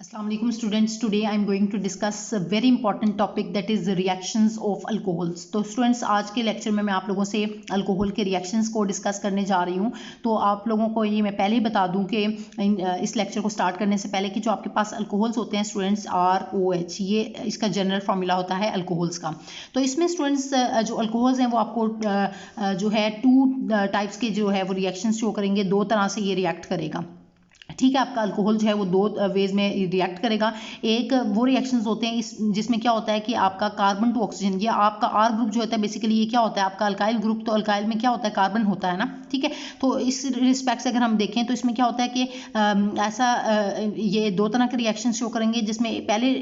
Assalamu alaikum students. Today I am going to discuss a very important topic, that is the reactions of alcohols. तो students आज के lecture में मैं आप लोगों से अल्कोहल के रिएक्शंस को डिस्कस करने जा रही हूँ। तो आप लोगों को ये मैं पहले ही बता दूँ कि इस लेक्चर को स्टार्ट करने से पहले कि जो आपके पास अल्कोहल्स होते हैं स्टूडेंट्स, ROH, ये इसका जनरल फार्मूला होता है अल्कोहल्स का। तो इसमें स्टूडेंट्स जो अल्कोहल्स हैं वो आपको जो है टू टाइप्स के जो है वो रिएक्शंस शो करेंगे, दो तरह से ये रिएक्ट करेगा। ठीक है, आपका अल्कोहल जो है वो दो वेज में रिएक्ट करेगा। एक वो रिएक्शंस होते हैं जिसमें क्या होता है कि आपका कार्बन टू ऑक्सीजन, ये आपका R ग्रुप जो होता है बेसिकली ये क्या होता है आपका अल्काइल ग्रुप। तो अल्काइल में क्या होता है, कार्बन होता है ना, ठीक है। तो इस रिस्पेक्ट से अगर हम देखें तो इसमें क्या होता है कि ऐसा ये दो तरह के रिएक्शन शो करेंगे, जिसमें पहले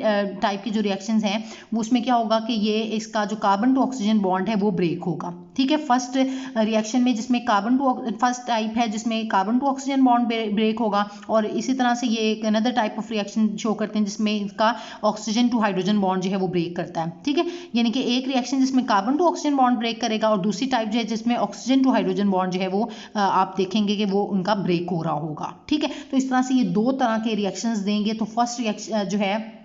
टाइप के जो रिएक्शंस हैं वो उसमें क्या होगा कि ये इसका जो कार्बन टू ऑक्सीजन बॉन्ड है वो ब्रेक होगा। ठीक है, फर्स्ट रिएक्शन में जिसमें फर्स्ट टाइप है जिसमें carbon to oxygen bond break होगा, और इसी तरह से ये एक another type of reaction show करते हैं जिसमें इसका ऑक्सीजन टू हाइड्रोजन बॉन्ड जो है वो ब्रेक करता है। ठीक है, यानी कि एक रिएक्शन जिसमें carbon to oxygen bond break करेगा और दूसरी टाइप जो है जिसमें ऑक्सीजन टू हाइड्रोजन बॉन्ड जो है वो आप देखेंगे कि वो उनका ब्रेक हो रहा होगा। ठीक है, तो इस तरह से ये दो तरह के रिएक्शंस देंगे। तो फर्स्ट रिएक्शन जो है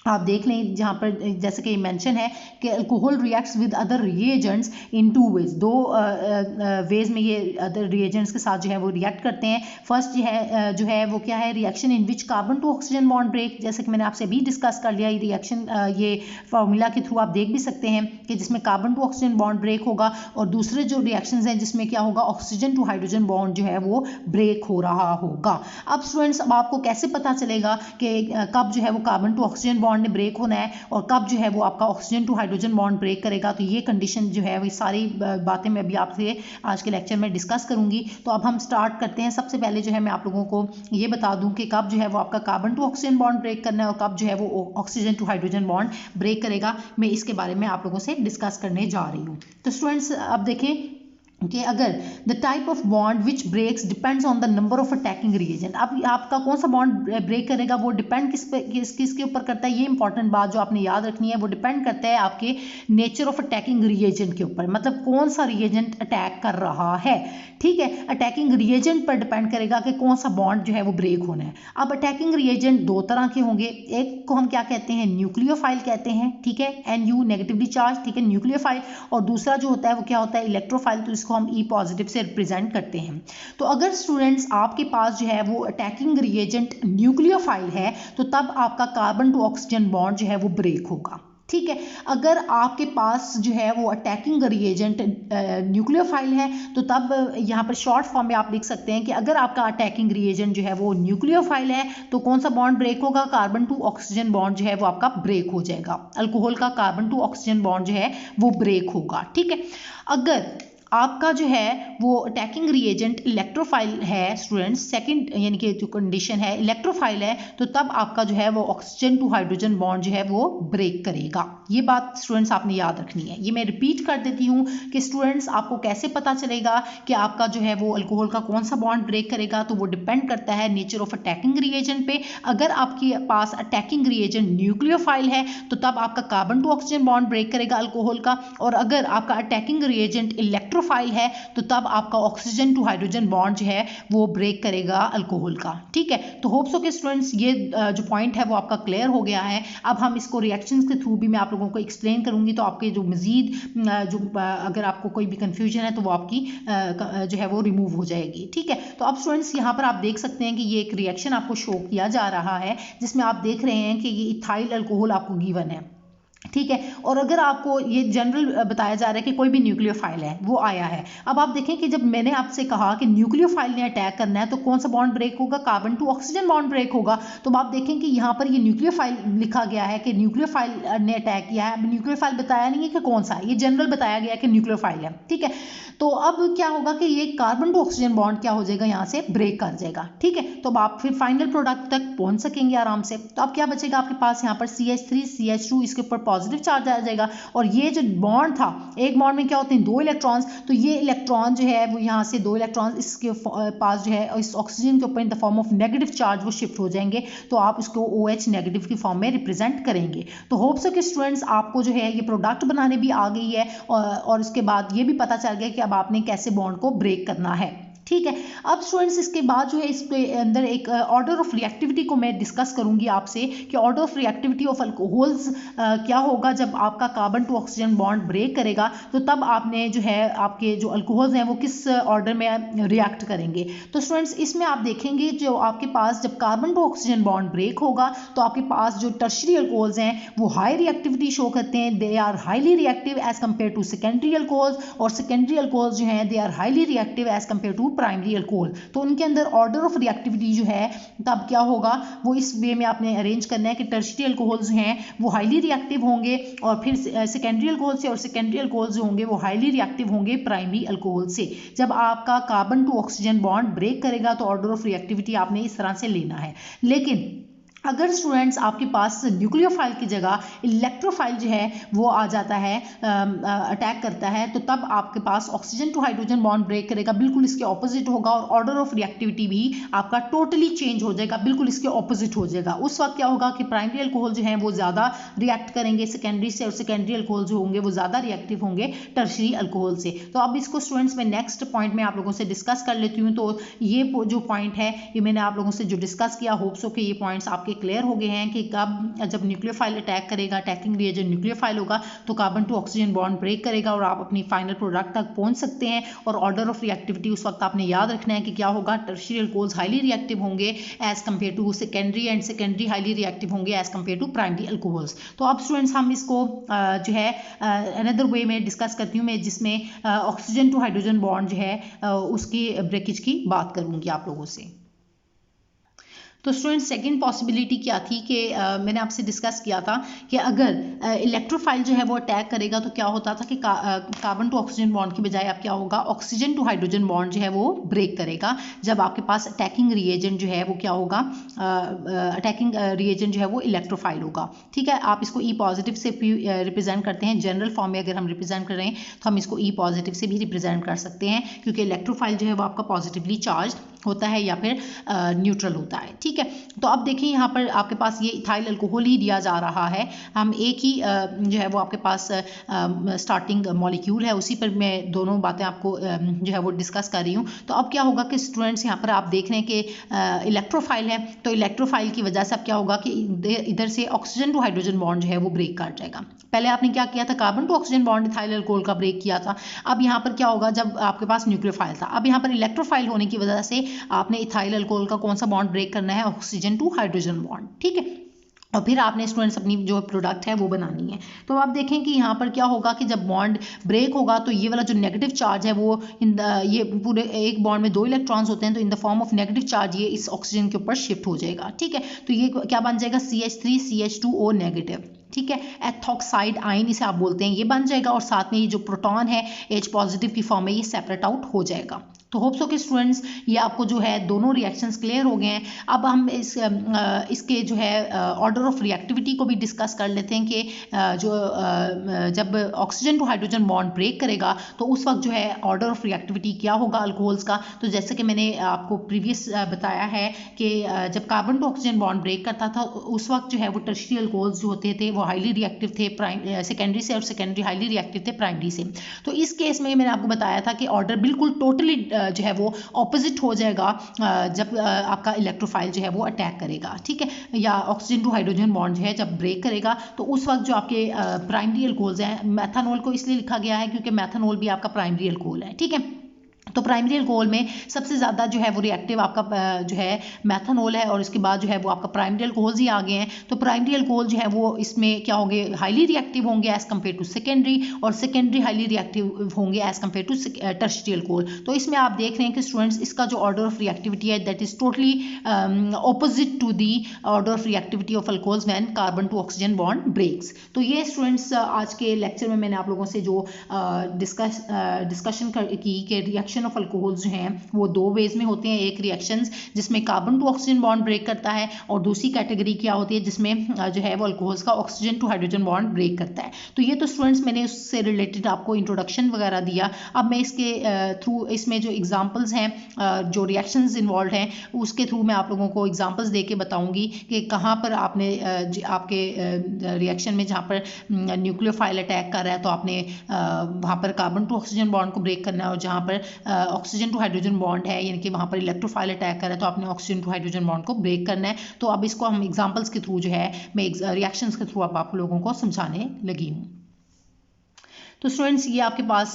आप देख लें, जहाँ पर जैसे कि मेंशन है कि alcohol reacts with other reagents in two ways, दो वेज में ये अदर रिएजेंट्स के साथ जो है वो रिएक्ट करते हैं। फर्स्ट जो है वो क्या है, reaction in which carbon to oxygen bond break, जैसे कि मैंने आपसे अभी डिस्कस कर लिया। ये रिएक्शन ये फार्मूला के थ्रू आप देख भी सकते हैं कि जिसमें carbon to oxygen bond break होगा, और दूसरे जो रिएक्शंस हैं जिसमें क्या होगा, ऑक्सीजन टू हाइड्रोजन बॉन्ड जो है वो ब्रेक हो रहा होगा। अब स्टूडेंट्स, अब आपको कैसे पता चलेगा कि कब जो है वो कार्बन टू ऑक्सीजन बॉन्ड ने ब्रेक होना है और कब जो है वो आपका oxygen to hydrogen bond break करेगा। तो ये कंडीशन जो है वो सारी बातें मैं अभी आपसे आज के लेक्चर में डिस्कस करूंगी। तो अब हम स्टार्ट करते हैं। सबसे पहले जो है मैं आप लोगों को ये बता दूं कि कब जो है वो आपका carbon to oxygen bond break करना है और कब जो है वो oxygen to hydrogen bond break करेगा। मैं इसके बारे में आप लोगों से डिस्कस करने जा रही हूँ। तो स्टूडेंट्स अब देखें कि अगर the type of bond which breaks depends on the number of attacking reagent, अब आपका कौन सा बॉन्ड ब्रेक करेगा वो डिपेंड किसके ऊपर करता है। ये इंपॉर्टेंट बात जो आपने याद रखनी है, वो डिपेंड करता है आपके नेचर ऑफ अटैकिंग रिएजेंट के ऊपर, मतलब कौन सा रिएजेंट अटैक कर रहा है। ठीक है, अटैकिंग रिएजेंट पर डिपेंड करेगा कि कौन सा बॉन्ड जो है वो ब्रेक होना है। अब अटैकिंग रिएजेंट दो तरह के होंगे, एक को हम क्या कहते हैं, न्यूक्लियोफाइल कहते हैं। ठीक है, NU नेगेटिवली चार्ज, ठीक है, न्यूक्लियोफाइल, और दूसरा जो होता है वो क्या होता है, इलेक्ट्रोफाइल, तो इसको हम E पॉजिटिव से रिप्रेजेंट करते हैं। तो अगर स्टूडेंट्स आपके पास जो है वो अटैकिंग रिएजेंट न्यूक्लियोफाइल है तो तब आपका कार्बन टू ऑक्सीजन बॉन्ड जो है वो ब्रेक होगा। ठीक है, अगर आपके पास जो है वो अटैकिंग रिएजेंट न्यूक्लियोफाइल है तो तब यहाँ पर शॉर्ट फॉर्म में आप लिख सकते हैं कि अगर आपका अटैकिंग रिएजेंट जो है वो न्यूक्लियोफाइल है तो कौन सा बॉन्ड ब्रेक होगा, कार्बन टू ऑक्सीजन बॉन्ड जो है वो आपका ब्रेक हो जाएगा। अल्कोहल का कार्बन टू ऑक्सीजन बॉन्ड जो है वो ब्रेक होगा। ठीक है, अगर आपका जो है वो अटैकिंग रिएजेंट इलेक्ट्रोफाइल है स्टूडेंट्स, सेकंड यानी कि जो कंडीशन है इलेक्ट्रोफाइल है, तो तब आपका जो है वो ऑक्सीजन टू हाइड्रोजन बॉन्ड जो है वो ब्रेक करेगा। ये बात स्टूडेंट्स आपने याद रखनी है। ये मैं रिपीट कर देती हूँ कि स्टूडेंट्स आपको कैसे पता चलेगा कि आपका जो है वो अल्कोहल का कौन सा बॉन्ड ब्रेक करेगा, तो वो डिपेंड करता है नेचर ऑफ अटैकिंग रिएजेंट पे। अगर आपके पास अटैकिंग रिएजेंट न्यूक्लियोफाइल है तो तब आपका carbon to oxygen bond break करेगा अल्कोहल का, और अगर आपका अटैकिंग रिएजेंट इलेक्ट्रोफाइल है तो तब आपका ऑक्सीजन टू हाइड्रोजन बॉन्ड जो है वो ब्रेक करेगा अल्कोहल का। ठीक है, तो होप सो कि स्टूडेंट्स ये जो पॉइंट है वो आपका क्लियर हो गया है। अब हम इसको रिएक्शंस के थ्रू भी मैं आप लोगों को एक्सप्लेन करूंगी, तो आपके जो मजीद जो अगर आपको कोई भी कंफ्यूजन है तो वो आपकी जो है वो रिमूव हो जाएगी। ठीक है, तो अब स्टूडेंट्स यहाँ पर आप देख सकते हैं कि ये एक रिएक्शन आपको शो किया जा रहा है जिसमें आप देख रहे हैं कि ये इथाइल अल्कोहल आपको गिवन है। ठीक है, और अगर आपको ये जनरल बताया जा रहा है कि कोई भी न्यूक्लियोफाइल है वो आया है। अब आप देखें कि जब मैंने आपसे कहा कि न्यूक्लियोफाइल ने अटैक करना है तो कौन सा बॉन्ड ब्रेक होगा, carbon to oxygen bond break होगा। तो आप देखें कि यहाँ पर ये न्यूक्लियोफाइल लिखा गया है कि न्यूक्लियोफाइल ने अटैक किया है। अब न्यूक्लियोफाइल बताया नहीं है कि कौन सा है, ये जनरल बताया गया है कि न्यूक्लियोफाइल है। ठीक है, तो अब क्या होगा कि ये कार्बन टू ऑक्सीजन बॉन्ड क्या हो जाएगा, यहाँ से ब्रेक कर जाएगा। ठीक है, तो अब आप फिर फाइनल प्रोडक्ट तक पहुंच सकेंगे आराम से। तो अब क्या बचेगा आपके पास, यहाँ पर CH3 CH2, इसके ऊपर पॉजिटिव चार्ज आ जाएगा, और ये जो बॉन्ड था, एक बॉन्ड में क्या होते हैं, दो इलेक्ट्रॉन्स, तो ये इलेक्ट्रॉन जो है वो यहाँ से दो इलेक्ट्रॉन्स इसके पास जो है इस ऑक्सीजन के ऊपर in the form of negative charge वो शिफ्ट हो जाएंगे, तो आप इसको OH नेगेटिव की फॉर्म में रिप्रेजेंट करेंगे। तो होप सो कि स्टूडेंट्स आपको जो है ये प्रोडक्ट बनाने भी आ गई है, और उसके बाद ये भी पता चल गया कि अब आपने कैसे बॉन्ड को ब्रेक करना है। ठीक है। अब स्टूडेंट्स इसके बाद जो है इसके अंदर एक ऑर्डर ऑफ रिएक्टिविटी को मैं डिस्कस करूंगी आपसे कि order of reactivity of alcohols क्या होगा जब आपका carbon to oxygen bond break करेगा, तो तब आपने जो है आपके जो अल्कोहल्स हैं वो किस ऑर्डर में रिएक्ट करेंगे। तो स्टूडेंट्स इसमें आप देखेंगे जो आपके पास जब carbon to oxygen bond break होगा तो आपके पास जो टर्शरी अल्कोहल्स हैं वो हाई रिएक्टिविटी शो करते हैं, they are highly reactive as compare to secondary alcohols, और सेकेंडरी अल्कोहल्स जो हैं they are highly reactive as compare to primary alcohol. तो उनके अंदर ऑर्डर ऑफ रिएक्टिविटी जो है तब क्या होगा वो इस वे में आपने अरेंज करना है कि टर्शरी अल्कोहल्स हैं वो हाईली रिएक्टिव होंगे और फिर सेकेंडरी अल्कोहल से, और सेकेंडरी अल्कोहल्स जो होंगे वो हाईली रिएक्टिव होंगे प्राइमरी अल्कोहल से। जब आपका carbon to oxygen bond break करेगा तो ऑर्डर ऑफ रिएक्टिविटी आपने इस तरह से लेना है। लेकिन अगर स्टूडेंट्स आपके पास न्यूक्लियोफाइल की जगह इलेक्ट्रोफाइल जो है वो आ जाता है, अटैक करता है, तो तब आपके पास oxygen to hydrogen bond break करेगा, बिल्कुल इसके ऑपोजिट होगा और ऑर्डर ऑफ रिएक्टिविटी भी आपका टोटली चेंज हो जाएगा, बिल्कुल इसके ऑपोजिट हो जाएगा। उस वक्त क्या होगा कि प्राइमरी अल्कोहल जो है वो ज़्यादा रिएक्ट करेंगे सेकेंडरी से, और सेकेंडरी अल्कोहल जो होंगे वो ज़्यादा रिएक्टिव होंगे टर्शरी अल्कोहल से। तो अब इसको स्टूडेंट्स मैं नेक्स्ट पॉइंट में आप लोगों से डिस्कस कर लेती हूँ। तो ये जो पॉइंट है ये मैंने आप लोगों से जो डिस्कस किया, होप्स हो कि ये पॉइंट्स आपके क्लियर हो गए हैं कि कब जब न्यूक्लियोफाइल अटैक करेगा, अटैकिंग रिएजेंट न्यूक्लियोफाइल होगा तो carbon to oxygen bond break करेगा और आप अपनी फाइनल प्रोडक्ट तक पहुंच सकते हैं। और ऑर्डर ऑफ रिएक्टिविटी उस वक्त आपने याद रखना है कि क्या होगा, टर्शियरी अल्कोहल्स हाईली रिएक्टिव होंगे as compare to secondary, and secondary highly reactive होंगे as compare to primary alcohols. तो अब स्टूडेंट्स हम इसको जो है अनदर वे में डिस्कस करती हूँ मैं, जिसमें ऑक्सीजन टू हाइड्रोजन बॉन्ड जो है उसकी ब्रेकेज की बात करूंगी आप लोगों से। तो स्टूडेंट सेकंड पॉसिबिलिटी क्या थी कि मैंने आपसे डिस्कस किया था कि अगर इलेक्ट्रोफाइल जो है वो अटैक करेगा तो क्या होता था कि कार्बन टू ऑक्सीजन बॉन्ड की बजाय अब क्या होगा, ऑक्सीजन टू हाइड्रोजन बॉन्ड जो है वो ब्रेक करेगा जब आपके पास अटैकिंग रिएजेंट जो है वो क्या होगा, अटैकिंग रिएजेंट जो है वो इलेक्ट्रोफाइल होगा। ठीक है, आप इसको ई पॉजिटिव से रिप्रेजेंट करते हैं, जनरल फॉर्म में अगर हम रिप्रेजेंट कर रहे हैं तो हम इसको ई पॉजिटिव से भी रिप्रेजेंट कर सकते हैं, क्योंकि इलेक्ट्रोफाइल जो है वो आपका पॉजिटिवली चार्ज होता है या फिर न्यूट्रल होता है। ठीक है, तो अब देखिए यहाँ पर आपके पास ये इथाइल अल्कोहल ही दिया जा रहा है, हम एक ही जो है वो आपके पास स्टार्टिंग मॉलिक्यूल है, उसी पर मैं दोनों बातें आपको जो है वो डिस्कस कर रही हूँ। तो अब क्या होगा कि स्टूडेंट्स यहाँ पर आप देख रहे हैं कि इलेक्ट्रोफाइल है, तो इलेक्ट्रोफाइल की वजह से अब क्या होगा कि इधर से ऑक्सीजन टू हाइड्रोजन बॉन्ड जो है वो ब्रेक कर जाएगा। पहले आपने क्या किया था, carbon to oxygen bond ethyl alcohol का ब्रेक किया था। अब यहाँ पर क्या होगा, जब आपके पास न्यूक्लियोफाइल था, अब यहाँ पर इलेक्ट्रोफाइल होने की वजह से आपने इथाइल अल्कोहल का कौन सा बॉन्ड ब्रेक करना है, ऑक्सीजन टू हाइड्रोजन बॉन्ड। ठीक है, और फिर आपने स्टूडेंट्स अपनी जो प्रोडक्ट है वो बनानी है। तो आप देखें कि यहाँ पर क्या होगा कि जब बॉन्ड ब्रेक होगा तो ये वाला जो नेगेटिव चार्ज है वो ये पूरे एक बॉन्ड में 2 इलेक्ट्रॉन्स होते हैं, तो in the form of negative charge ये इस ऑक्सीजन के ऊपर शिफ्ट हो जाएगा। ठीक है, तो ये क्या बन जाएगा, CH3 CH2O नेगेटिव। ठीक है, एथॉक्साइड आयन इसे आप बोलते हैं, ये बन जाएगा, और साथ में ये जो प्रोटॉन है H पॉजिटिव की फॉर्म में ये सेपरेट आउट हो जाएगा। तो होप्स हो कि स्टूडेंट्स ये आपको जो है दोनों रिएक्शंस क्लियर हो गए हैं। अब हम इसके जो है ऑर्डर ऑफ रिएक्टिविटी को भी डिस्कस कर लेते हैं कि जब oxygen to hydrogen bond break करेगा तो उस वक्त जो है ऑर्डर ऑफ रिएक्टिविटी क्या होगा अल्कोहल्स का। तो जैसे कि मैंने आपको प्रीवियस बताया है कि जब carbon to oxygen bond break करता था उस वक्त जो है वो टर्शरी अल्कोहल्स जो होते थे वो हाईली रिएक्टिव थे सेकेंडरी से, और सेकेंडरी हाईली रिएक्टिव थे प्राइमरी से। तो इस केस में मैंने आपको बताया था कि ऑर्डर बिल्कुल टोटली जो है वो ऑपोजिट हो जाएगा जब आपका इलेक्ट्रोफाइल जो है वो अटैक करेगा। ठीक है, या ऑक्सीजन टू हाइड्रोजन बॉन्ड जो है जब ब्रेक करेगा तो उस वक्त जो आपके प्राइमरी अल्कोहल्स हैं, मेथनॉल को इसलिए लिखा गया है क्योंकि मेथनॉल भी आपका प्राइमरी अल्कोहल है। ठीक है, तो प्राइमरी अल्कोहल में सबसे ज़्यादा जो है वो रिएक्टिव आपका जो है मेथनॉल है, और इसके बाद जो है वो आपका प्राइमरी अल्कोहल्स ही आ गए हैं। तो प्राइमरी अल्कोहल जो है वो इसमें क्या होंगे, हाईली रिएक्टिव होंगे एज कम्पेयर टू सेकेंडरी, और सेकेंडरी हाईली रिएक्टिव होंगे as compare to tertiary alcohol. तो इसमें आप देख रहे हैं कि स्टूडेंट्स इसका जो ऑर्डर ऑफ रिएक्टिविटी है that is totally opposite to the order of reactivity of alcohols when carbon to oxygen bond breaks. तो ये स्टूडेंट्स आज के लेक्चर में मैंने आप लोगों से जो डिस्कशन की कि रिएक्शन ऑफ अल्कोहल्स जो हैं वो 2 वेज में होते हैं। एक रिएक्शंस जिसमें carbon to oxygen bond break करता है, और दूसरी कैटेगरी क्या होती है जिसमें जो है वो अल्कोहल्स का oxygen to hydrogen bond break करता है। तो ये तो स्टूडेंट्स मैंने उससे रिलेटेड आपको इंट्रोडक्शन वगैरह दिया। अब मैं इसके थ्रू इसमें जो एग्जांपल्स हैं जो रिएक्शंस इन्वॉल्व हैं उसके थ्रू मैं आप लोगों को एग्जांपल्स दे के बताऊंगी कि कहाँ पर आपने आपके रिएक्शन में जहाँ पर न्यूक्लियोफाइल अटैक कर रहा है तो आपने वहाँ पर कार्बन टू ऑक्सीजन बॉन्ड को ब्रेक करना है, और जहाँ पर ऑक्सीजन टू हाइड्रोजन बॉन्ड है, यानी कि वहाँ पर इलेक्ट्रोफाइल अटैक कर रहा है, तो आपने ऑक्सीजन टू हाइड्रोजन बॉन्ड को ब्रेक करना है। तो अब इसको हम एग्जांपल्स के थ्रू जो है मैं रिएक्शंस के थ्रू अब आप लोगों को समझाने लगी हूँ। तो स्टूडेंट्स ये आपके पास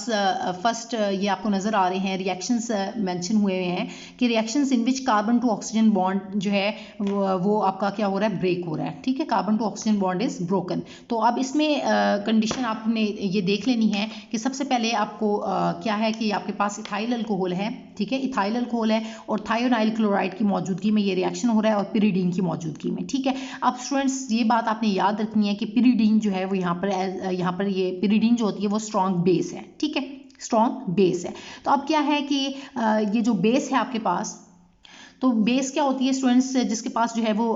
फर्स्ट ये आपको नज़र आ रहे हैं रिएक्शंस मेंशन हुए हैं कि reactions in which carbon to oxygen bond जो है वो आपका क्या हो रहा है, ब्रेक हो रहा है। ठीक है, carbon to oxygen bond is broken. तो अब इसमें कंडीशन आपने ये देख लेनी है कि सबसे पहले आपको क्या है कि आपके पास इथाइल अल्कोहल है। ठीक है, इथाइल अल्कोहल है और थायोनाइल क्लोराइड की मौजूदगी में ये रिएक्शन हो रहा है और पिरिडीन की मौजूदगी में। ठीक है, अब स्टूडेंट्स ये बात आपने याद रखनी है कि पिरिडीन जो है वो यहाँ पर ये पिरिडीन जो होती है वो स्ट्रॉन्ग बेस है। ठीक है, स्ट्रॉन्ग बेस है। तो अब क्या है कि ये जो बेस है आपके पास, तो बेस क्या होती है स्टूडेंट्स, जिसके पास जो है वो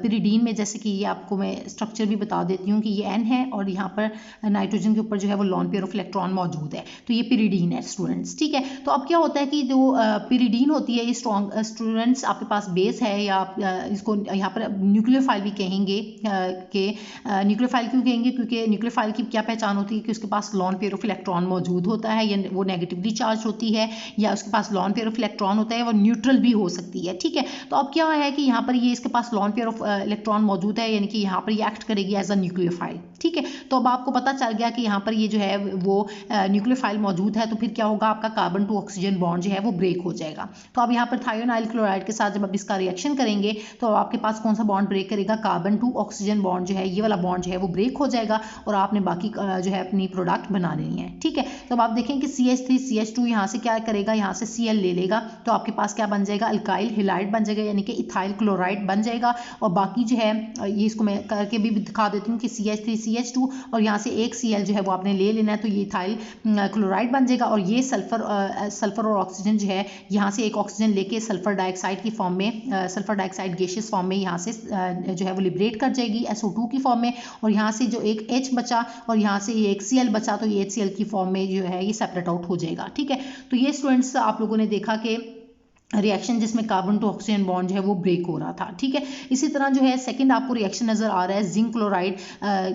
पिरिडीन में, जैसे कि ये आपको मैं स्ट्रक्चर भी बता देती हूँ कि ये N है और यहाँ पर नाइट्रोजन के ऊपर जो है वो लॉन पेयर ऑफ इलेक्ट्रॉन मौजूद है, तो ये पिरिडीन है स्टूडेंट्स। ठीक है, तो अब क्या होता है कि जो पिरिडीन होती है ये स्ट्रॉन्ग स्टूडेंट्स आपके पास बेस है, या आप इसको यहाँ पर न्यूक्लियोफाइल भी कहेंगे कि न्यूक्लियोफाइल क्यों कहेंगे, क्योंकि न्यूक्लियोफाइल की क्या पहचान होती है कि उसके पास लॉन पेयर ऑफ इलेक्ट्रॉन मौजूद होता है, या वो नेगेटिवली चार्ज होती है, या उसके पास लॉन पेयर ऑफ इलेक्ट्रॉन होता है, वो न्यूट्रल भी हो सकती है। ठीक है, तो अब क्या है कि यहाँ पर ये इसके पास लॉन पेयर ऑफ इलेक्ट्रॉन मौजूद है, यानी कि यहाँ पर ये एक्ट करेगी एज अ न्यूक्लियोफाइल। ठीक है, तो अब आपको पता चल गया कि यहाँ पर ये जो है वो न्यूक्लियोफाइल मौजूद है, तो फिर क्या होगा, आपका कार्बन टू ऑक्सीजन बॉन्ड जो है वो ब्रेक हो जाएगा। तो अब यहाँ पर थायोनाइल क्लोराइड के साथ जब आप इसका रिएक्शन करेंगे तो आपके पास कौन सा बॉन्ड ब्रेक करेगा, कार्बन टू ऑक्सीजन बॉन्ड जो है, ये वाला बॉन्ड जो है वो ब्रेक हो जाएगा और आपने बाकी जो है अपनी प्रोडक्ट बना लेनी है। ठीक है, तो अब आप देखें कि CH3 CH2 यहाँ से क्या करेगा, यहाँ से Cl ले लेगा, तो आपके पास क्या बन जाएगा, अल्काइल हिलाइड बन जाएगा, यानी कि इथाइल क्लोराइड बन जाएगा। और बाकी जो है ये इसको मैं करके भी दिखा देती हूँ कि CH3 CH2 और यहाँ से एक Cl जो है वो आपने ले लेना है, तो ये इथाइल क्लोराइड बन जाएगा। और ये सल्फर और ऑक्सीजन जो है, यहाँ से एक ऑक्सीजन लेके सल्फर डाइऑक्साइड की फॉर्म में, सल्फर डाइऑक्साइड गैसियस फॉर्म में यहाँ से जो है वो लिबरेट कर जाएगी SO2 की फॉर्म में, और यहाँ से जो एक H बचा और यहाँ से ये एक Cl बचा, तो ये HCl की फॉर्म में जो है ये सेपरेट आउट हो जाएगा। ठीक है, तो ये स्टूडेंट्स आप लोगों ने देखा कि रिएक्शन जिसमें कार्बन टू ऑक्सीजन बॉन्ड जो है वो ब्रेक हो रहा था। ठीक है, इसी तरह जो है सेकंड आपको रिएक्शन नज़र आ रहा है, जिंक क्लोराइड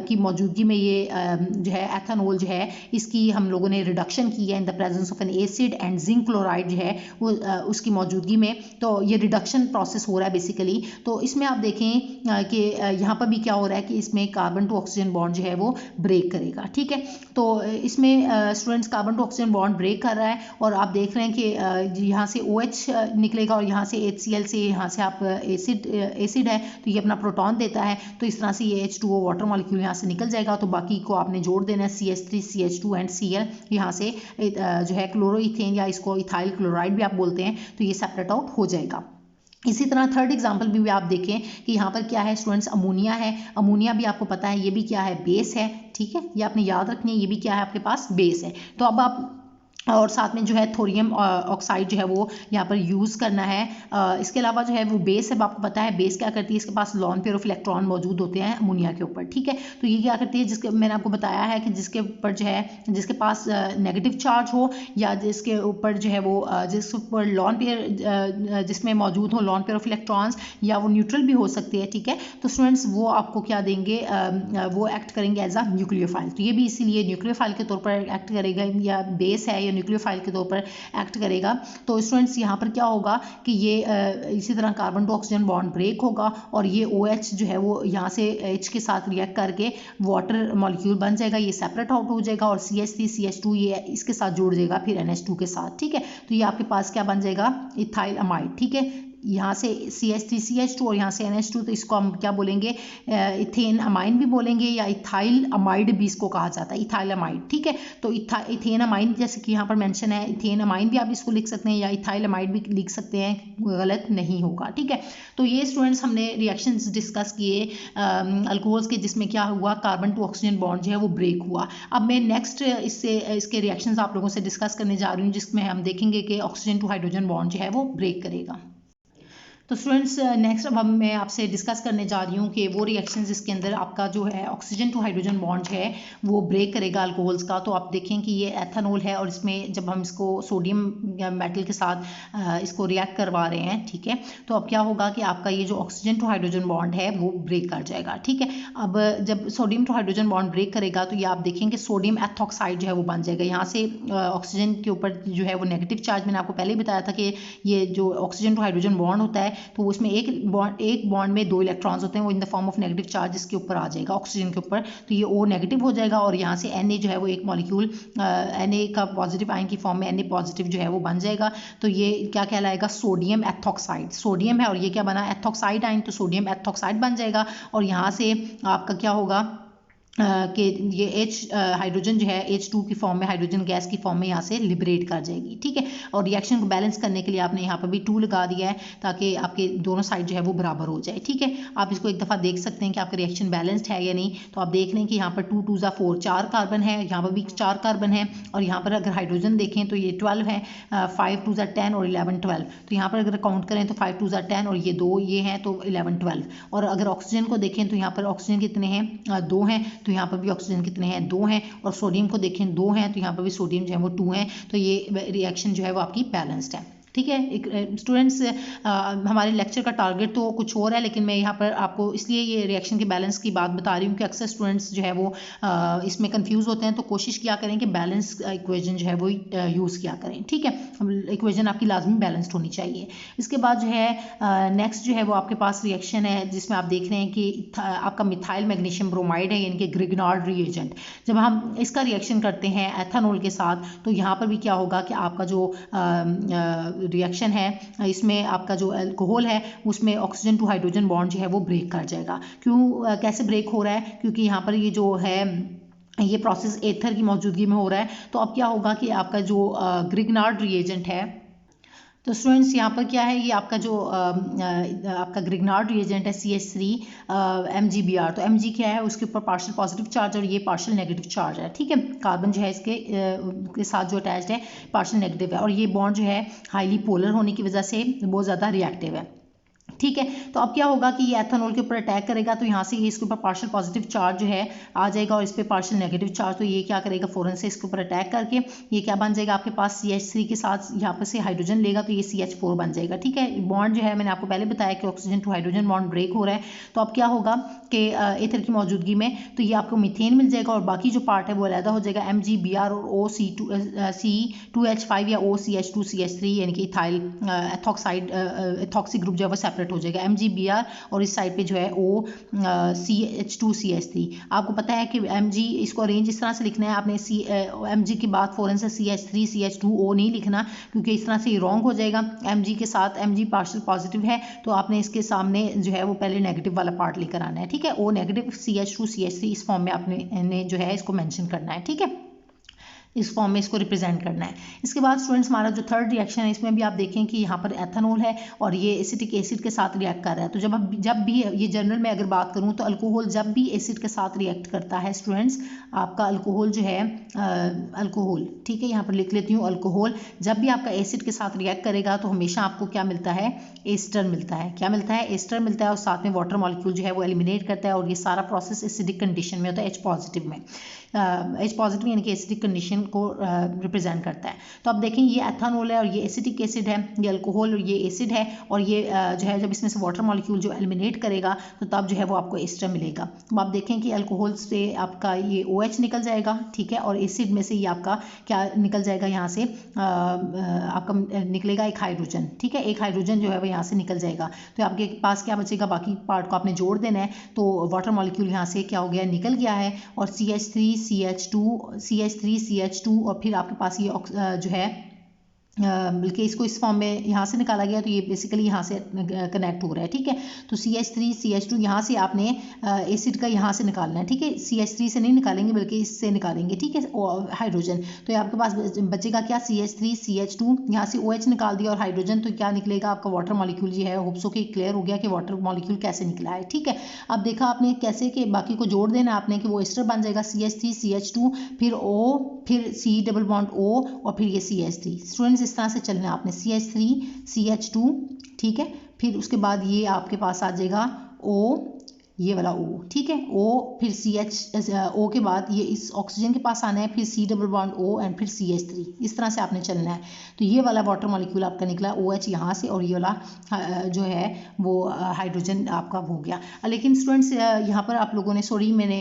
की मौजूदगी में ये जो है एथेनॉल जो है इसकी हम लोगों ने रिडक्शन की है in the presence of N acid and zinc chloride जो है वो उसकी मौजूदगी में, तो ये रिडक्शन प्रोसेस हो रहा है बेसिकली। तो इसमें आप देखें कि यहाँ पर भी क्या हो रहा है कि इसमें कार्बन टू ऑक्सीजन बॉन्ड जो है वो ब्रेक करेगा। ठीक है, तो इसमें students carbon to oxygen bond break कर रहा है और आप देख रहे हैं कि यहाँ से OH निकलेगा और यहाँ से HCl से, यहाँ से आप एसिड है तो ये अपना प्रोटॉन देता है, तो इस तरह से ये H2O वाटर मॉलिक्यूल यहाँ से निकल जाएगा। तो बाकी को आपने जोड़ देना है CH3 CH2 एंड Cl, यहाँ से जो है क्लोरोइथेन या इसको इथाइल क्लोराइड भी आप बोलते हैं, तो ये सेपरेट आउट हो जाएगा। इसी तरह थर्ड एग्जाम्पल भी आप देखें कि यहाँ पर क्या है स्टूडेंट्स, अमोनिया है। अमोनिया भी आपको पता है ये भी क्या है, बेस है। ठीक है, ये आपने याद रखनी है, ये भी क्या है आपके पास, बेस है। तो अब आप और साथ में जो है थोरियम ऑक्साइड जो है वो यहाँ पर यूज़ करना है। इसके अलावा जो है वो बेस है, आपको पता है बेस क्या करती है, इसके पास लॉन पेयर ऑफ इलेक्ट्रॉन मौजूद होते हैं अमोनिया के ऊपर। ठीक है, तो ये क्या करती है, जिसके मैंने आपको बताया है कि जिसके ऊपर जो है, जिसके पास नेगेटिव चार्ज हो या जिसके ऊपर जो है वो जिसके ऊपर लॉन पेयर जिसमें मौजूद हो लॉन पेयर ऑफ इलेक्ट्रॉन्स, या वो न्यूट्रल भी हो सकती है। ठीक है, तो स्टूडेंट्स वो आपको क्या देंगे, वो एक्ट करेंगे एज अ न्यूक्लियोफाइल। तो ये भी इसीलिए न्यूक्लियोफाइल के तौर पर एक्ट करेगा, या बेस है न्यूक्लियोफाइल के तौर पर एक्ट करेगा। तो स्टूडेंट्स यहाँ पर क्या होगा कि ये इसी तरह carbon to oxygen bond break होगा और ये OH जो है वो यहाँ से H के साथ रिएक्ट करके वाटर मॉलिक्यूल बन जाएगा, ये सेपरेट आउट हो जाएगा और CH3 CH2 ये इसके साथ जुड़ जाएगा फिर NH2 के साथ। ठीक है, तो ये आपके पास क्या बन जाएगा, इथाइल अमाइड। ठीक है, यहाँ से CH3 CH2 और यहाँ से NH2, तो इसको हम क्या बोलेंगे, इथेन अमाइन भी बोलेंगे या इथाइल अमाइड भी इसको कहा जाता है, इथाइल अमाइड। ठीक है, तो इथेन अमाइन जैसे कि यहाँ पर मेंशन है, इथेन अमाइन भी आप इसको लिख सकते हैं या इथाइल अमाइड भी लिख सकते हैं, गलत नहीं होगा। ठीक है, तो ये स्टूडेंट्स हमने रिएक्शंस डिस्कस किए अल्कोहल्स के, जिसमें क्या हुआ, कार्बन टू ऑक्सीजन बॉन्ड जो है वो ब्रेक हुआ। अब मैं नेक्स्ट इसके रिएक्शंस आप लोगों से डिस्कस करने जा रही हूँ, जिसमें हम देखेंगे कि ऑक्सीजन टू हाइड्रोजन बॉन्ड जो है वो ब्रेक करेगा। तो स्टूडेंट्स नेक्स्ट अब मैं आपसे डिस्कस करने जा रही हूँ कि वो रिएक्शंस जिसके अंदर आपका जो है ऑक्सीजन टू हाइड्रोजन बॉन्ड है वो ब्रेक करेगा अल्कोहल्स का। तो आप देखें कि ये एथेनॉल है और इसमें जब हम इसको सोडियम मेटल के साथ इसको रिएक्ट करवा रहे हैं, ठीक है, तो अब क्या होगा कि आपका ये जो ऑक्सीजन टू हाइड्रोजन बॉन्ड है वो ब्रेक कर जाएगा, ठीक है। अब जब sodium to hydrogen bond break करेगा तो ये आप देखेंगे सोडियम एथॉक्साइड जो है वो बन जाएगा। यहाँ से ऑक्सीजन के ऊपर जो है वो नेगेटिव चार्ज, मैंने आपको पहले ही बताया था कि ये जो ऑक्सीजन टू हाइड्रोजन बॉन्ड होता है तो उसमें एक बॉन्ड में 2 इलेक्ट्रॉन्स होते हैं, वो in the form of negative charge इसके ऊपर आ जाएगा ऑक्सीजन के ऊपर, तो ये O नेगेटिव हो जाएगा और यहाँ से Na जो है वो एक मॉलिक्यूल Na का पॉजिटिव आयन की फॉर्म में Na पॉजिटिव जो है वो बन जाएगा। तो ये क्या कहलाएगा, सोडियम एथॉक्साइड। सोडियम है और ये क्या बना, एथॉक्साइड आयन, तो सोडियम एथॉक्साइड बन जाएगा और यहाँ से आपका क्या होगा कि ये H हाइड्रोजन जो है H2 की फॉर्म में, हाइड्रोजन गैस की फॉर्म में यहाँ से लिबरेट कर जाएगी, ठीक है। और रिएक्शन को बैलेंस करने के लिए आपने यहाँ पर भी 2 लगा दिया है ताकि आपके दोनों साइड जो है वो बराबर हो जाए, ठीक है। आप इसको एक दफ़ा देख सकते हैं कि आपका रिएक्शन बैलेंस्ड है या नहीं। तो आप देख लें कि यहाँ पर 2 2 4 4 कार्बन है, यहाँ पर भी 4 कार्बन है और यहाँ पर अगर हाइड्रोजन देखें तो ये 12 है, 5 2 10 और 11 12। तो यहाँ पर अगर काउंट करें तो 5 2 10 और ये 2 ये हैं तो 11 12। और अगर ऑक्सीजन को देखें तो यहाँ पर ऑक्सीजन कितने हैं, 2 हैं, तो यहाँ पर भी ऑक्सीजन कितने हैं, 2 हैं। और सोडियम को देखें 2 हैं, तो यहाँ पर भी सोडियम जो है वो 2 हैं। तो ये रिएक्शन जो है वो आपकी बैलेंस्ड है, ठीक है। स्टूडेंट्स हमारे लेक्चर का टारगेट तो कुछ और है, लेकिन मैं यहाँ पर आपको इसलिए ये रिएक्शन के बैलेंस की बात बता रही हूँ कि अक्सर स्टूडेंट्स जो है वो इसमें कंफ्यूज होते हैं। तो कोशिश किया करें कि बैलेंस इक्वेशन जो है वो यूज़ किया करें, ठीक है। इक्वेशन आपकी लाजमी बैलेंस्ड होनी चाहिए। इसके बाद जो है नेक्स्ट जो है वो आपके पास रिएक्शन है जिसमें आप देख रहे हैं कि आपका मिथाइल मैग्नीशियम ब्रोमाइड है, यानी कि ग्रिग्नार्ड रिएजेंट। जब हम इसका रिएक्शन करते हैं एथेनॉल के साथ तो यहाँ पर भी क्या होगा कि आपका जो रिएक्शन है इसमें आपका जो अल्कोहल है उसमें ऑक्सीजन टू हाइड्रोजन बॉन्ड जो है वो ब्रेक कर जाएगा। क्यों, कैसे ब्रेक हो रहा है, क्योंकि यहाँ पर ये जो है ये प्रोसेस एथर की मौजूदगी में हो रहा है। तो अब क्या होगा कि आपका जो ग्रिग्नार्ड रिएजेंट है, तो स्टूडेंट्स यहाँ पर क्या है, ये आपका जो आपका ग्रिग्नार्ड रिएजेंट है CH3 MgBr। तो Mg क्या है, उसके ऊपर पार्शियल पॉजिटिव चार्ज और ये पार्शियल नेगेटिव चार्ज है, ठीक है। कार्बन जो है इसके के साथ जो अटैच्ड है पार्शियल नेगेटिव है और ये बॉन्ड जो है हाईली पोलर होने की वजह से बहुत ज़्यादा रिएक्टिव है, ठीक है। तो अब क्या होगा कि ये एथेनॉल के ऊपर अटैक करेगा तो यहाँ से ये इसके ऊपर पार्शियल पॉजिटिव चार्ज जो है आ जाएगा और इस पर पार्शियल नेगेटिव चार्ज। तो ये क्या करेगा, फ़ौरन से इसके ऊपर अटैक करके ये क्या बन जाएगा, आपके पास CH3 के साथ यहाँ पर से हाइड्रोजन लेगा तो ये CH4 बन जाएगा, ठीक है। बॉन्ड जो है मैंने आपको पहले बताया कि oxygen to hydrogen bond break हो रहा है। तो अब क्या होगा कि एथर की मौजूदगी में तो ये आपको मीथेन मिल जाएगा और बाकी जो पार्ट है वो अलहदा हो जाएगा। MgBr और C2H5 या OCH2CH3 यानी कि इथाइल एथॉक्सी ग्रुप जो है वो सेपरेट हो जाएगा MgBr और इस साइड पे जो है OCH2CH3। आपको पता है कि Mg इसको अरेंज इस तरह से लिखना है, आपने Mg के बाद फौरन से CH3 CH2O नहीं लिखना क्योंकि इस तरह से ये रॉन्ग हो जाएगा। Mg के साथ Mg पार्शियल पॉजिटिव है तो आपने इसके सामने जो है वो पहले नेगेटिव वाला पार्ट लेकर आना है, ठीक है। O नेगेटिव CH2 CH3 इस फॉर्म में आपने जो है इसको मेंशन करना है, ठीक है, इस फॉर्म में इसको रिप्रेजेंट करना है। इसके बाद स्टूडेंट्स हमारा जो थर्ड रिएक्शन है इसमें भी आप देखें कि यहाँ पर एथेनॉल है और ये एसिटिक एसिड के साथ रिएक्ट कर रहा है। तो जब भी ये जनरल में अगर बात करूँ तो अल्कोहल जब भी एसिड के साथ रिएक्ट करता है स्टूडेंट्स, आपका अल्कोहल जो है अल्कोहल, ठीक है, यहाँ पर लिख लेती हूँ अल्कोहल, जब भी आपका एसिड के साथ रिएक्ट करेगा तो हमेशा आपको क्या मिलता है, एस्टर मिलता है। क्या मिलता है, एस्टर मिलता है और साथ में वाटर मॉलिक्यूल जो है वो एलिमिनेट करता है और ये सारा प्रोसेस एसिडिक कंडीशन में होता है, H पॉजिटिव में। H पॉजिटिव यानी कि एसिडिक कंडीशन को रिप्रेजेंट करता है। तो अब देखें ये एथेनॉल है और ये एसिटिक एसिड है, ये अल्कोहल और ये एसिड है और ये जो है जब इसमें से वाटर मॉलिक्यूल जो एलिमिनेट करेगा तो तब जो है वो आपको एस्टर मिलेगा। तो आप देखें कि अल्कोहल से आपका ये OH निकल जाएगा, ठीक है, और एसिड में से ये आपका क्या निकल जाएगा, यहाँ से आपका निकलेगा एक हाइड्रोजन, ठीक है, एक हाइड्रोजन जो है वो यहाँ से निकल जाएगा। तो आपके पास क्या बचेगा, बाकी पार्ट को आपने जोड़ देना है। तो वाटर मॉलिक्यूल यहाँ से क्या हो गया, निकल गया है और CH3 CH2 और फिर आपके पास ये जो है बल्कि इसको इस फॉर्म में यहाँ से निकाला गया तो ये बेसिकली यहाँ से कनेक्ट हो रहा है, ठीक है। तो CH3 CH2 यहाँ से आपने एसिड का यहाँ से निकालना है, ठीक है, CH3 से नहीं निकालेंगे बल्कि इससे निकालेंगे, ठीक है, हाइड्रोजन। तो आपके पास बचेगा क्या, CH3 CH2, यहाँ से OH निकाल दिया और हाइड्रोजन, तो क्या निकलेगा आपका वाटर मॉलिक्यूल जो है। होप्सो कि क्लियर हो गया कि वाटर मॉलिक्यूल कैसे निकला है, ठीक है। अब देखा आपने कैसे कि बाकी को जोड़ देना आपने कि वो एस्टर बन जाएगा, CH3 CH2 फिर O फिर C डबल बॉन्ड O और फिर ये CH3। स्टूडेंट्स इस तरह से चलना है आपने, CH3 CH2, ठीक है, फिर उसके बाद ये आपके पास आ जाएगा O, ये वाला O, ठीक है, O, फिर CH, O के बाद ये इस ऑक्सीजन के पास आना है, फिर C double bond O and फिर CH3, इस तरह से आपने चलना है। तो ये वाला वाटर मॉलिक्यूल आपका निकला OH यहाँ से, और ये वाला जो है वो हाइड्रोजन आपका हो गया। लेकिन स्टूडेंट्स यहाँ पर आप लोगों ने, सॉरी मैंने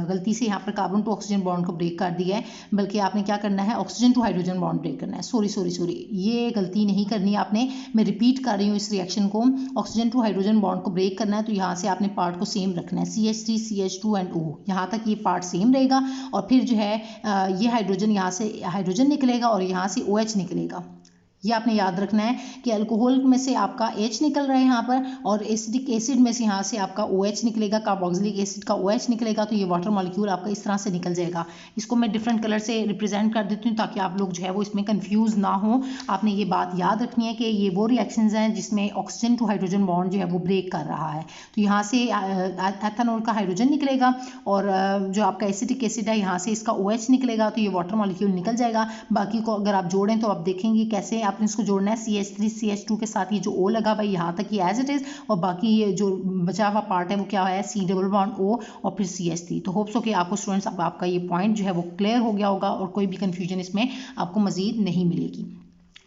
गलती से यहाँ पर कार्बन टू ऑक्सीजन बॉन्ड को ब्रेक कर दिया है, बल्कि आपने क्या करना है, oxygen to hydrogen bond break करना है। सॉरी, ये गलती नहीं करनी आपने, मैं रिपीट कर रही हूँ इस रिएक्शन को। ऑक्सीजन टू हाइड्रोजन बॉन्ड को ब्रेक करना है, तो यहाँ से आपने पार्ट को सेम रखना है, CH3 CH2 एंड O, यहाँ तक ये पार्ट सेम रहेगा। और फिर जो है ये हाइड्रोजन, यहाँ से हाइड्रोजन निकलेगा और यहाँ से OH निकलेगा। ये आपने याद रखना है कि अल्कोहल में से आपका H निकल रहा है यहाँ पर, और एसिडिक एसिड में से यहाँ से आपका OH निकलेगा, कार्बोक्सिलिक एसिड का OH निकलेगा। तो ये वाटर मॉलिक्यूल आपका इस तरह से निकल जाएगा। इसको मैं डिफरेंट कलर से रिप्रेजेंट कर देती हूँ ताकि आप लोग जो है वो इसमें कंफ्यूज ना हो। आपने ये बात याद रखनी है कि ये वो रिएक्शंस हैं जिसमें ऑक्सीजन टू हाइड्रोजन बॉन्ड जो है वो ब्रेक कर रहा है। तो यहाँ से एथेनॉल का हाइड्रोजन निकलेगा, और जो आपका एसिडिक एसिड है यहाँ से इसका OH निकलेगा, तो ये वाटर मॉलिक्यूल निकल जाएगा। बाकी को अगर आप जोड़ें तो आप देखेंगे कैसे आपने इसको जोड़ना है। CH3 CH2 के साथ ये जो O लगा हुआ है यहाँ तक ये एज इट इज, और बाकी ये जो बचा हुआ पार्ट है वो क्या है, C डबल बॉन्ड O और फिर CH3। तो होप्स हो कि आपको स्टूडेंट्स अब आपका ये पॉइंट जो है वो क्लियर हो गया होगा और कोई भी कंफ्यूजन इसमें आपको मजीद नहीं मिलेगी।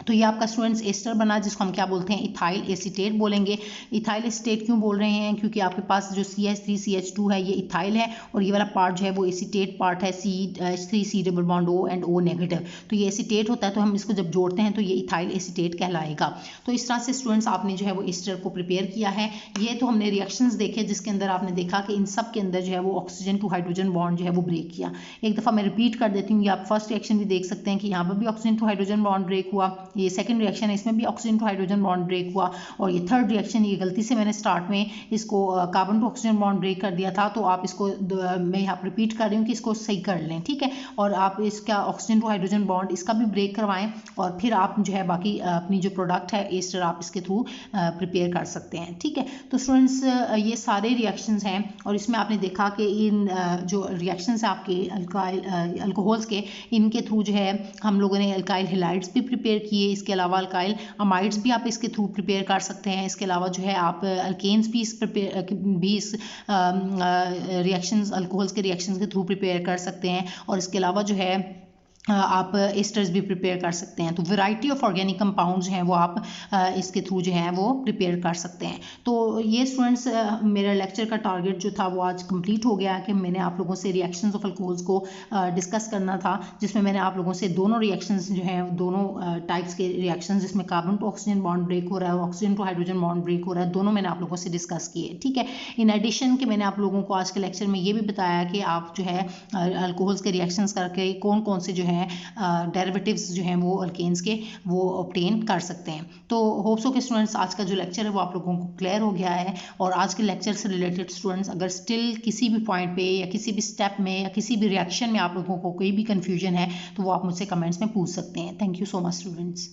तो ये आपका स्टूडेंट्स एस्टर बना, जिसको हम क्या बोलते हैं, इथाइल एसीटेट बोलेंगे। इथाइल एसीटेट क्यों बोल रहे हैं, क्योंकि आपके पास जो CH3 CH2 है ये इथाइल है, और ये वाला पार्ट जो है वो एसीटेट पार्ट है, CH3 C double bond O and O negative. तो ये एसीटेट होता है, तो हम इसको जब जोड़ते हैं तो ये इथाइल एसीटेट कहलाएगा। तो इस तरह से स्टूडेंट्स आपने जो है वो एस्टर को प्रिपेयर किया है। ये तो हमने रिएक्शंस देखे जिसके अंदर आपने देखा कि इन सब के अंदर जो है वो ऑक्सीजन टू हाइड्रोजन बॉन्ड जो है वो ब्रेक किया। एक दफ़ा मैं रिपीट कर देती हूँ, ये आप फर्स्ट रिएक्शन भी देख सकते हैं कि यहाँ पर भी oxygen to hydrogen bond break हुआ। ये सेकंड रिएक्शन है, इसमें भी oxygen to hydrogen bond break हुआ। और ये थर्ड रिएक्शन, ये गलती से मैंने स्टार्ट में इसको carbon to oxygen bond break कर दिया था, तो आप इसको मैं यहाँ पर रिपीट कर रही हूँ कि इसको सही कर लें, ठीक है। और आप इसका ऑक्सीजन टू हाइड्रोजन बॉन्ड इसका भी ब्रेक करवाएं, और फिर आप जो है बाकी अपनी जो प्रोडक्ट है एस्टर आप इसके थ्रू प्रिपेयर कर सकते हैं, ठीक है। तो स्टूडेंट्स ये सारे रिएक्शंस हैं, और इसमें आपने देखा कि इन जो रिएक्शंस है आपके अल्कोहल्स के, इनके थ्रू जो है हम लोगों ने अल्काइल हैलाइड्स भी प्रिपेयर किए। इसके अलावा अल्काइल अमाइड्स भी आप इसके थ्रू प्रिपेयर कर सकते हैं। इसके अलावा जो है आप अल्केन्स भी इस रिएक्शंस, अल्कोहल्स के रिएक्शंस के थ्रू प्रिपेयर कर सकते हैं। और इसके अलावा जो है आप एस्टर्स भी प्रिपेयर कर सकते हैं। तो वैरायटी ऑफ ऑर्गेनिक कंपाउंड्स हैं वो आप इसके थ्रू जो है वो प्रिपेयर कर सकते हैं। तो ये स्टूडेंट्स मेरा लेक्चर का टारगेट जो था वो आज कंप्लीट हो गया कि मैंने आप लोगों से रिएक्शंस ऑफ अल्कोहल्स को डिस्कस करना था, जिसमें मैंने आप लोगों से दोनों रिएक्शंस जो हैं, दोनों टाइप्स के रिएक्शंस जिसमें carbon to oxygen bond break हो रहा है और oxygen to hydrogen bond break हो रहा है, दोनों मैंने आप लोगों से डिस्कस किए, ठीक है। इन एडिशन के मैंने आप लोगों को आज के लेक्चर में ये भी बताया कि आप जो है अल्कोहल्स के रिएक्शंस करके कौन कौन से जो है डेरिवेटिव्स जो हैं वो अल्केन्स के वो ऑब्टेन कर सकते हैं। तो होप्स हो कि स्टूडेंट्स आज का जो लेक्चर है वो आप लोगों को क्लियर हो गया है। और आज के लेक्चर से रिलेटेड स्टूडेंट्स अगर स्टिल किसी भी पॉइंट पे या किसी भी स्टेप में या किसी भी रिएक्शन में आप लोगों को कोई भी कन्फ्यूजन है तो वो आप मुझसे कमेंट्स में पूछ सकते हैं। Thank you so much students.